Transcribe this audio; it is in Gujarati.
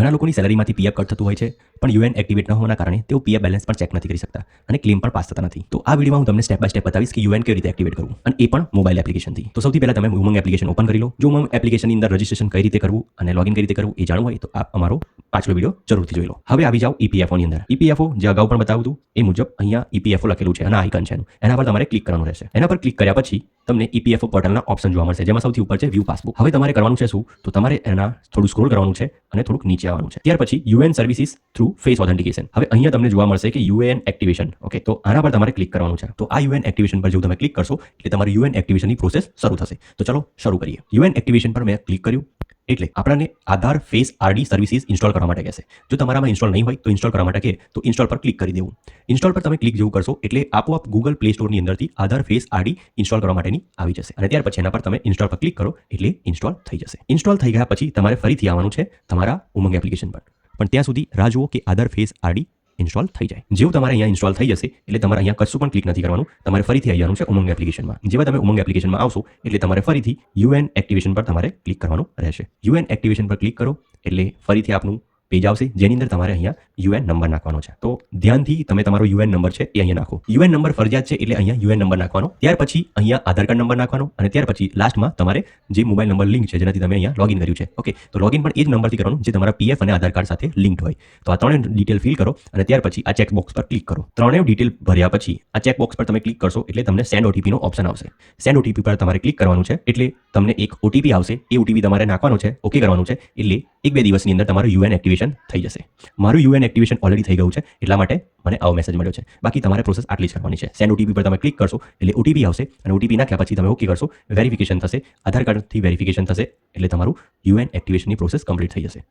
ઘણા લોકોની સેલરીમાંથી પીએફ કટ થતું હોય છે, પણ યુએન એક્ટિવેટ ન હોવાના કારણે તેઓ પીએફ બેલેન્સ પણ ચેક નથી કરી શકતા અને ક્લેમ પણ પાસ થતા નથી. તો આ વિડીયોમાં હું તમને સ્ટેપ બાય સ્ટેપ બતાવીશ કે યુએન કેવી રીતે એક્ટિવેટ કરવું, અને એ પણ મોબાઈલ એપ્લિકેશનથી. તો સૌથી પહેલા તમે ઉમંગ એપ્લિકેશન ઓપન કરી લો. જો ઉમંગ એપ્લિકેશનની અંદર રજિસ્ટ્રેશન કઈ રીતે કરવું અને લોગિન કઈ રીતે કરવું એ જાણવું હોય તો આપ અમારો પાછલો વિડીયો જરૂરથી જોઈ લો. હવે આવી જાઓ ઈપીએફઓ ની અંદર. ઈપીએફઓ જે અગાઉ પણ બતાવ્યું હતું એ મુજબ અહીંયા ઈપીએફઓ લખેલું છે અને આઇકન છે એના પર તમારે ક્લિક કરવાનું રહેશે. એના પર ક્લિક કર્યા પછી તમને ઈપીએફઓ પોર્ટલના ઓપ્શન જોવા મળશે, જેમાં સૌથી ઉપર છે વ્યૂ પાસબુક. હવે તમારે કરવાનું છે શું, તો તમારે એના થોડું સ્ક્રોલ કરવાનું છે અને થોડુંક નીચે આવવાનું છે. ત્યાર પછી UN services through face authentication. હવે અહીંયા તમને જોવા મળશે કે યુએન એક્ટિવેશન. ઓકે, તો આના પર તમારે ક્લિક કરવાનું છે. તો આ યુએન એક્ટિવેશન પર જેવું તમે ક્લિક કરશો એટલે તમારી યુએન એક્ટિવેશનની પ્રોસેસ શરૂ થશે. તો ચલો શરૂ કરીએ. યુએન એક્ટિવેશન પર મેં ક્લિક કર્યું એટલે આપણને આધાર ફેસ આરડી સર્વિસીસ ઇન્સ્ટોલ કરવા માટે કહેશે. જો તમારામાં ઇન્સ્ટોલ નહીં હોય તો ઇન્સ્ટોલ કરવા માટે કહે તો ઇન્સ્ટોલ પર ક્લિક કરી દેવું. ઇન્સ્ટોલ પર તમે ક્લિક જેવું કરશો એટલે આપોઆપ ગૂગલ પ્લે સ્ટોરની અંદરથી આધાર ફેસ આરડી ઇન્સ્ટોલ કરવા માટેની આવી જશે, અને ત્યાર પછી એના પર તમે ઇન્સ્ટોલ પર ક્લિક કરો એટલે ઇન્સ્ટોલ થઈ જશે. ઇન્સ્ટોલ થઈ ગયા પછી તમારે ફરીથી આવવાનું છે તમારા ઉમંગ એપ્લિકેશન પર, પણ ત્યાં સુધી રાહ જુઓ કે આધાર ફેસ આરડી ઇન્સ્ટોલ થઈ જાય. જેવું તમારે અહીંયા ઇન્સ્ટોલ થઈ જશે એટલે તમારે અહીંયા કશું પણ ક્લિક નથી કરવાનું, તમારે ફરીથી આવી જવાનું છે ઉમંગ એપ્લિકેશનમાં. જેવા તમે ઉમંગ એપ્લિકેશનમાં આવશો એટલે તમારે ફરીથી યુએન એક્ટિવેશન પર તમારે ક્લિક કરવાનું રહેશે. યુએન એક્ટિવેશન પર ક્લિક કરો એટલે ફરીથી આપનું પેજ આવશે જેની અંદર તમારે અહીંયા યુએન નંબર નાખવાનો છે. તો ધ્યાનથી તમે તમારો યુએન નંબર છે એ અહીંયા નાખો. યુએન નંબર ફરજિયાત છે એટલે અહીંયા યુએન નંબર નાખવાનો. ત્યાર પછી અહીંયા આધાર કાર્ડ નંબર નાખવાનો અને ત્યાર પછી લાસ્ટમાં તમારે જે મોબાઈલ નંબર લિંક છે જેનાથી તમે અહીંયા લોગિન કર્યું છે. ઓકે, તો લોગિન પણ એ જ નંબરથી કરવાનું જે તમારા પીએફ અને આધાર કાર્ડ સાથે લિંક્ડ હોય. તો આ ત્રણેય ડિટેલ ફિલ કરો અને ત્યાર પછી આ ચેક બોક્સ પર ક્લિક કરો. ત્રણેય ડિટેલ ભર્યા પછી આ ચેક બોક્સ પર તમે ક્લિક કરશો એટલે તમને સેન્ડ ઓટીપી નો ઓપ્શન આવશે. સેન્ડ ઓટીપી પર તમારે ક્લિક કરવાનું છે એટલે તમને એક ઓટીપી આવશે. એ ઓટીપી તમારે નાખવાનો છે, ઓકે કરવાનું છે એટલે 1-2 દિવસની અંદર તમારું યુએન એક્ટિવેશન થઈ જશે. મારું યુએન એક્ટિવેશન ઓલરેડી થઈ ગયું છે એટલા માટે મને આવો મેસેજ મળ્યો છે. બાકી તમારે પ્રોસેસ આટલી જ કરવાની છે. સેન્ડ ઓટીપી પર તમે ક્લિક કરશો એટલે ઓટીપી આવશે અને ઓટીપી નાખ્યા પછી તમે ઓકે કરશો, વેરિફિકેશન થશે, આધાર કાર્ડથી વેરિફિકેશન થશે એટલે તમારું યુએન એક્ટિવેશનની પ્રોસેસ કમ્પ્લીટ થઈ જશે.